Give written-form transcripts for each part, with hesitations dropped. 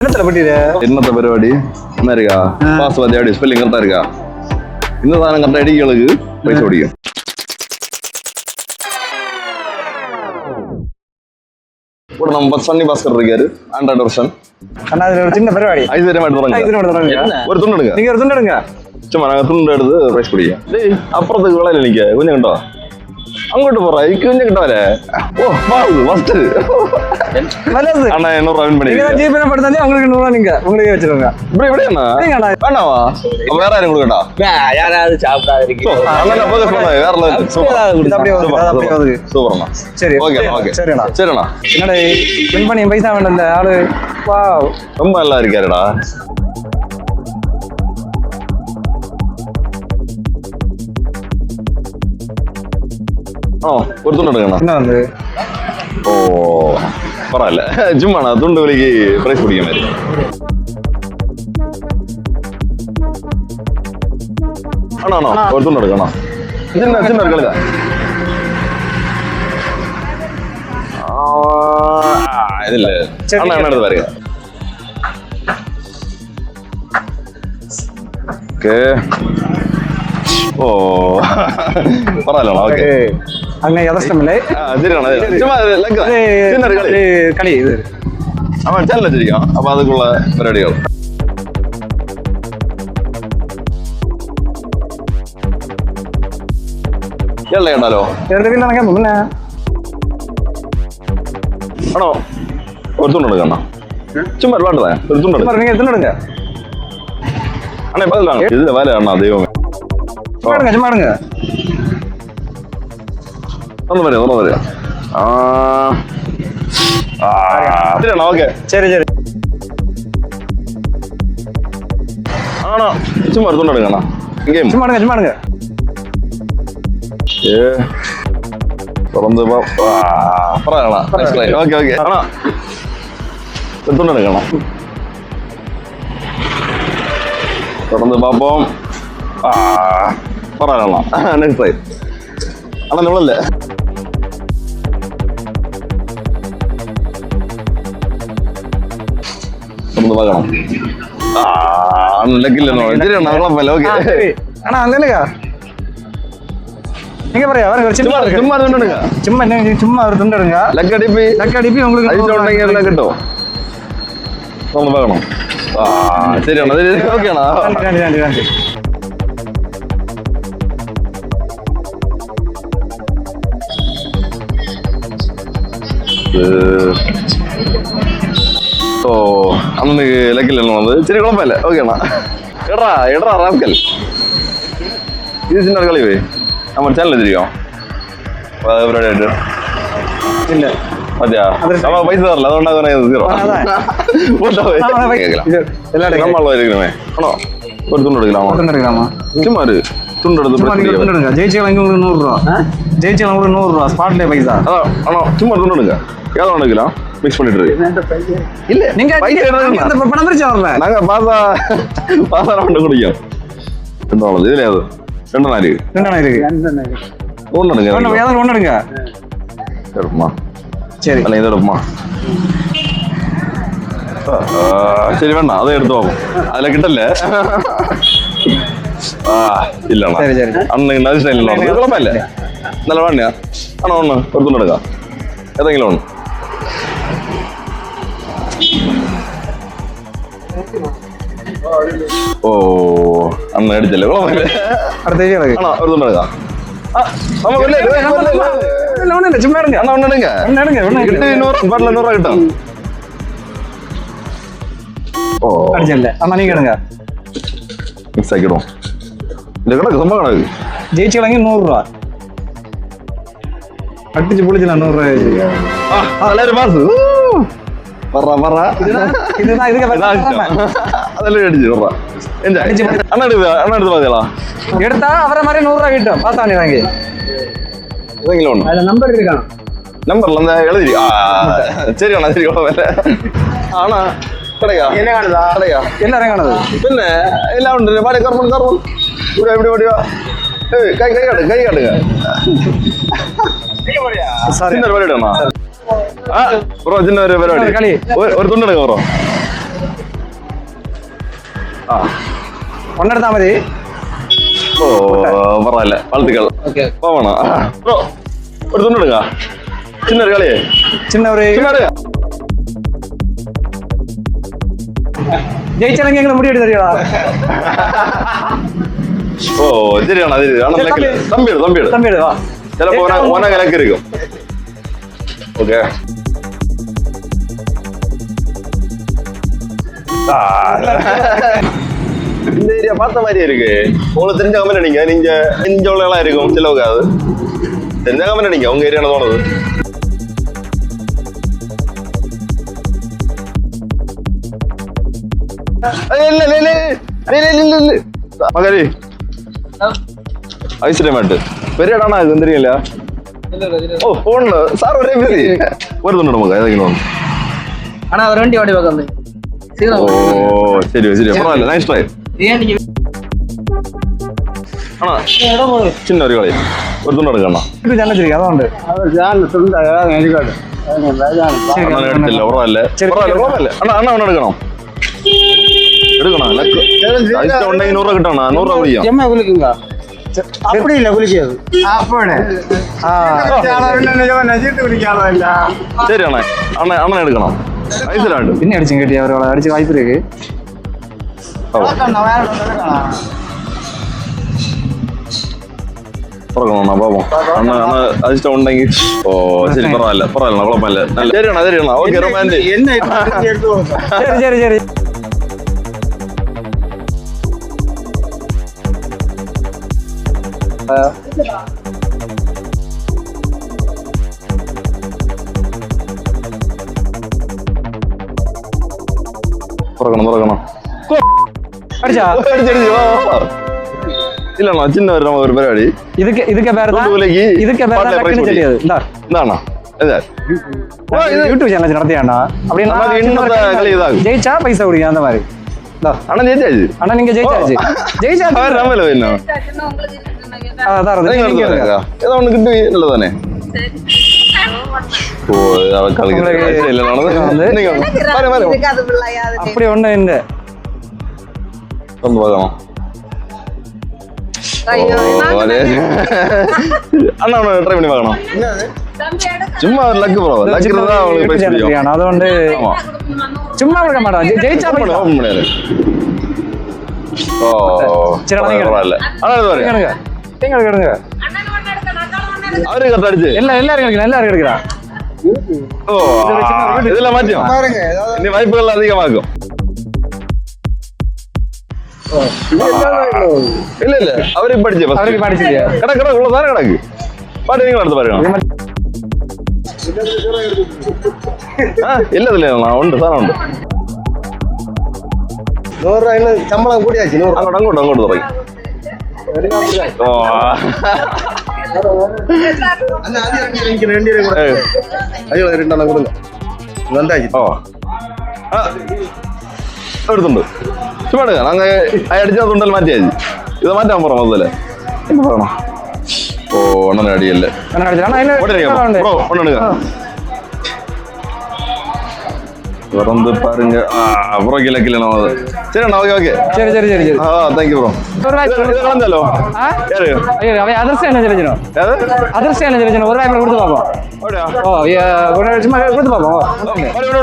ഇന്നത്തെ പരിപാടി എന്നറിയാ പാസ് മതി സ്പെല്ലിംഗ് കറക്റ്റ് അറിയാ ഇന്ന സാധനം കറക്റ്റ് അടിക്കുകൾക്ക് പൈസ ഓടിക്കും ഇവിടെ நம்ம சன்னி பாஸ்கர் இருக்காரு 100% அண்ணா இது ஒரு சின்ன பரிபாடி ஐஸ்வரியமாയിട്ട് தொடங்க ஒரு துண்டு எடுங்க நீங்க ஒரு துண்டு எடுங்க சும்மா நாங்க துண்டு எடுத்து பிரைஸ் குடிங்க டேய் அப்புறத்துக்கு விளையில நிக்க கொஞ்சம் கண்டோ അങ്ങോട്ട് പോറാ ഈ കുഞ്ഞു കിട്ടാവല്ലേ ഓ വാവ് ഫസ്റ്റ് நல்லது அண்ணா 800 ரூபாய் வின் பண்ணி நீங்க ஜிபே படுத்தாலே உங்களுக்கு 100 ரூபாய் நீங்க உங்களுக்கு வச்சிருங்க இப்படி இப்படி அண்ணா வேணாவா அப்ப வேற யாரும் கொடுக்கட்டா யாராவது சாப்பிடாத இருக்கீங்க அண்ணா போக சொன்னா வேற லெவல் சூப்பர் அப்படியே வந்து சூப்பர் அண்ணா சரி ஓகே ஓகே சரிண்ணா சரிண்ணா என்னடா வின் பண்ணி பைசா வேண்டல ஆளு வாவ் ரொம்ப நல்லா இருக்காருடா ஒரு துண்டு எடுக்கண்ணா என்ன வந்து ஓ பரவாயில்ல சும்மாண்ணா துண்டு வலிக்கு பிரைஸ் பிடிக்க மாதிரி அண்ணா ஒரு துண்டு எடுக்கண்ணா சின்ன சின்ன இருக்குல்ல இது இல்ல அண்ணா என்ன எடுத்து பாருங்க ஓகே ஓ பரவாயில்ல ஓகே அங்க யதஷ்டமில்லை சரிண்ணா சும்மா சின்ன களி இது அவன் சேனல் வச்சிருக்கான் அப்ப அதுக்குள்ள പരിപാടികൾ ஏழை கேட்டாலோ எடுத்துக்கிட்டு எனக்கு முன்ன ஆனோ ஒரு துண்டு எடுக்கண்ணா சும்மா விளாட்டுதான் ஒரு துண்டு எடுக்க நீங்க எடுத்துன்னு எடுங்க அண்ணா பதில் வாங்க இதுல வேலை அண்ணா தெய்வமே சும்மா எடுங்க சும்மா எடுங்க ஒன்றும் வரையா சரிண்ணா ஓகே சரி சரி ஆனா சும்மா ஒரு துண்டு எடுங்கண்ணா இங்கே சும்மா எடுங்க சும்மா எடுங்க ஏ தொடர்ந்து பரவாயில்ல ஓகே ஓகே அண்ணா ஒரு துண்டு எடுக்கண்ணா தொடர்ந்து பார்ப்போம் பரவாயில்ல நெக்ஸ்ட் ட்ரை ஆனால் எவ்வளோ இல்லை தொடர்ந்து பார்க்கலாம் லெக்கில் சரி நாங்களாம் போயில ஓகே அண்ணா அங்க இல்லையா நீங்க பாருங்க அவருக்கு சும்மா சும்மா துண்டுங்க சும்மா சும்மா ஒரு துண்டு எடுங்க லெக் அடிப்பி உங்களுக்கு ஐஸ் கிட்டும் தொடர்ந்து பார்க்கணும் சரி அண்ணா சரி ஓகேண்ணா நன்றி நன்றி நன்றி ஓ அண்ணனுக்கு லக்கில் என்ன வந்து சரி குழப்பம் ஓகேண்ணா எட்ரா ராம்கல் இது சின்ன கழிவு நம்ம சேனல் தெரியும் இல்ல பாத்தியா நம்ம பைசா வரல அதோட நம்ம இருக்கணுமே ஆனா ஒரு துண்டு எடுக்கலாமா சும்மா துண்டு எடுத்து ஜெயிச்சலாம் உங்களுக்கு 100 ரூபா ஜெயிச்சலாம் உங்களுக்கு 100 ரூபா ஸ்பாட்ல பைசா ஆனா சும்மா துண்டு எடுங்க ஏதாவது எடுக்கலாம் மிக்ஸ் பண்ணிட்டு இல்ல நீங்க பணம் பிரிச்சு வரல நாங்க பாசா ரவுண்ட் குடிக்கும் ரெண்டு இதுல ரெண்டு நாள் இருக்கு ஒன்று எடுங்க ஒன்று எடுங்க எடுப்போமா சரி அல்ல இது எடுப்போமா சரி வேண்டாம் அதை எடுத்து பார்ப்போம் அதில் கிட்டல இல்லண்ணா சரி சரி அன்னைக்கு நதி ஸ்டைல் குழப்பம் இல்லை நல்ல வேண்டியா ஆனால் ஒன்று ஒரு துண்டு எடுக்கா ஏതെങ്കിലും ஒன்று ஓ அண்ணன் அடிச்சல குழப்பம் இல்லை அடுத்த ஆனா ஒரு துண்டு எடுக்கா சும்மா எடுங்க அண்ணா ஒன்று எடுங்க கிட்ட 100 ரூபா கிட்டும் ஓ அடிச்சல அண்ணா நீங்க எடுங்க மிக்ஸ் ஆக்கிடுவோம் இந்த கணக்கு ரொம்ப கணக்கு ஜெயிச்சலாங்க 100 ரூபா அடிச்சு புளிச்சலாம் 100 ரூபாய் பாசு வர்றா இதுதான் இதுக்கு அதெல்லாம் அடிச்சு வர்றா அண்ணா எடுத்து பாத்தீங்களா எடுத்தா அவரை மாதிரி 100 ரூபாய் கிட்டும் பாஸ் பண்ணிடுறாங்க ஒன்று அதுல நம்பர் இருக்கான் நம்பர்ல அந்த எழுதி சரி அண்ணா சரி ஆனா கிடைக்கா என்ன காணுதா கிடைக்கா எல்லாரும் காணுது பின்ன எல்லாம் உண்டு பாடி கர்மன் இப்படி ஓடிவா கை காட்டுங்க சின்ன പരിപാടിയാണോ ബ്രോ ചിന്ന ഒരു പരിപാടി ഒരു തുണ്ടെടുക്ക ബ്രോ ആ ഒന്നെടുത്താ മതി. ഓ പറയല്ല വളർത്തിക്കൾ പോവണം ബ്രോ ഒരു തുണ്ടെടുക്ക ചിന്നൊരു കളിയേ சின்ன ஒரு ஜெயிச்சலங்க எங்களை முடிவு தெரியுமா? ഓ ശരിയാണ് അത് തമ്പിയുടെ തമ്പിയുടെ தம்பி வா ചിലപ്പോ ഓന കലക്കിരിക്കും ഓക്കെ இந்த ஏரியா பார்த்த மாதிரியே இருக்கு உங்களுக்கு தெரிஞ்ச கம்பெனி நீங்க நீங்க தெரிஞ்ச உள்ளவங்களா இருக்கும் சிலவுக்கு அது தெரிஞ்ச கம்பெனி நீங்க உங்க ஏரியால தோணுது இல்ல இல்ல இல்ல இல்ல இல்ல இல்ல மகரி ஐஸ்ரே மாட்டு பெரிய இடம் இது தெரியல ஓ போன்ல சார் ஒரே பிஸி வருது நமக்கு ஏதாவது ஆனா அவர் வண்டி ஓடி பார்க்கறது ஓ சரி சரி பரவாயில்ல நைஸ் ட்ரை ஏன் நீங்க ஆனா சின்ன ஒரு കളി ഒരു തുണ്ട് എടുക്കണം ഇത് ജനത്തിരിക്കും അതുകൊണ്ട് അണ്ണൻ എടുത്തില്ല ഉറവല്ലേ ഉറവല്ലേ അണ്ണ അണ്ണ അവൻ എടുക്കണം എടുക്കണം ലക്ക് ഉണ്ടെങ്കിൽ 100 രൂപ കിട്ടണം 100 രൂപ കുടിക്കാം எம்மா குளிக்குங்க அப்படி இல்ல குளிக்காது ശരി അണ്ണ അണ്ണ അണ്ണൻ എടുക്കണം ഐസിലാണ്ട് പിന്നെ അടിച്ചും കേട്ടി അവരോട് അടിച്ച് വായ്പയിലേക്ക് തുറക്കണോ പാപം അണ്ണ അണ്ണ അതിഷ്ടം ഉണ്ടെങ്കിൽ ഓ ശരി പറയല്ല പറയല്ല കുഴപ്പമില്ല നല്ല ശരിയാണോ ശരിയാണോ ഓക്കെ റൊമാൻറ്റി சரி சரி சரி തുറക്കണം തുറക്കണം அடிச்சா ഇല്ലണ്ണ ചിന്ന ഒരു പരിപാടി இதுக்கு பேர் தான் ൂലേക്ക് இதுக்கு பேர் தான் லக்கினி செட்டியாது இந்தா ഇതാണോ അതെ யூடியூப் சேனல் நடத்தியாண்ணா அப்படின்னா ഇന്നത്തെ കളി ഇതാകും ஜெயிச்சா பைசா குடிக்கும் அந்த மாதிரி അണ്ണൻ ജയിച്ചാச்சு அண்ணா நீங்க ஜெயிச்சாச்சு ஜெயிச்சா അവർ നമ്മല്ലോ പിന്നെ அதான் ഏതാ ഒന്ന് കിട്ടി നല്ലത് തന്നെ ഓ அப்படி ஒண்ணு இல்ல ഒന്ന് பார்க்கலாம் அண்ணா ட்ரை பண்ணி பார்க்கணும் சும்மா ஒரு லக்கு ப்ரோ லக்கு இருந்தா அவங்களுக்கு பிரைஸ் பிடிக்கும் அதுകൊണ്ട് சும்மா கொடுக்க மாட்டோம் ஜெயிச்சா ஓபன் பண்ணியாரு ஓ சரி பரவாயில்ல அண்ணா இது பாருங்க நீங்க எடுங்க அவரு கரெக்ட் அடிச்சு எல்லாரும் எடுக்கிறா ஓ இதெல்லாம் மாத்தியும் இனி வாய்ப்புகள் அதிகமாகும் இல்ல இல்ல அவருக்கு படிச்சு அவருக்கு படிச்சு கிடக்கு உள்ளதானே கிடக்கு பாட்டு நீங்க எடுத்து பாருங்க இல்ல இல்ல உண்டு சார் உண்டு 100 ரூபாயில சம்பளம் கூடியாச்சு അങ്ങോട്ട് അങ്ങോട്ട് തുടങ്ങി എനിക്ക് 2 രൂപ കൂടെ അയ്യോ 2 എണ്ണം കൊടുங்க വന്നാச்சு ഓ എടുത്തുണ്ട് ചുമ്മാ എടുക്കാം അങ്ങ് അടിച്ച തുണ്ടൽ മാറ്റിയാൽ ഇത് മാറ്റാൻ പറ മുതലേ എന്ത് പറയണം ഓ അണ്ണനെ അടിയല്ലേ ബ്രോ ഒന്നെടുക്കാം തുറന്ന് പാരുங்க ബ്രോ കിലക്കിലാണ് അത് ശരി അണ്ണാ ഓക്കെ ഓക്കെ சரி சரி சரி சரி ആ താങ്ക് യു ബ്രോ ഇത് കളഞ്ഞല്ലോ ஐயோ அவன் அதிர்ஷ்டம் என்ன தெரிஞ்சிடும் அதிர்ஷ்டம் என்ன தெரிஞ்சிடும் ஒரு வாய்ப்பு கொடுத்து பார்ப்போம் ஓ சும்மா கொடுத்து பார்ப்போம்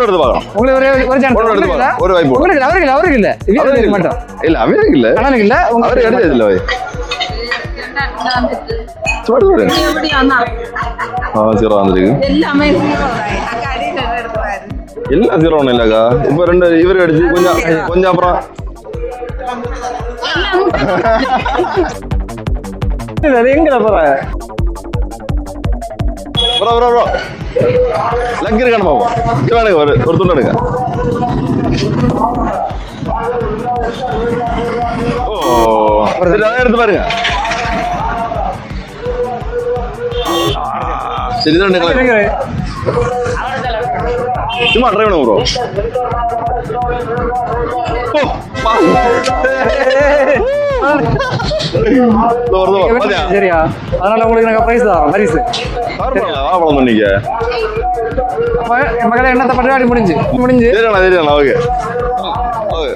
എടുത്ത് பார்க்கலாம் உங்களுக்கு ஒரு சான்ஸ் ഒരു വായ്പ அவருக்கு இல்ல வீட்டுக்கு மட்டும் ഇല്ല അവർക്ക് ഇല്ല அண்ணனுக்கு இல்ல അവര് അടിച്ചില്ല സീറോ വന്നിരിക്കും எல்லாம் சீரோ ஒன்றும் இல்லைக்கா இப்போ 2 இவரு அடிச்சு கொஞ்சம் அப்புறம் எங்கடா போற ப்ரோ ப்ரோ ப்ரோ லக் இருக்கானு பாப்போம் எடுக்க ஒரு துண்டு எடுக்க ஓ சரி அதை எடுத்து பாருங்க சரி தான் சும்மா ட்ரை பண்ணுங்க ப்ரோ சரியா அதனால உங்களுக்கு நாங்க பிரைஸ் தரோம் பரிசு வாப்பளம் பண்ணிக்க மகளே என்னத்த பரிபாடி முடிஞ்சு சரிண்ணா ஓகே ஓகே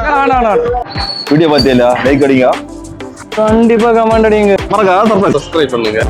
வேணாம் வீடியோ பார்த்தியா லைக் அடிங்க கண்டிப்பா கமெண்ட் அடிங்க மறக்காம சப்ஸ்கிரைப் பண்ணுங்க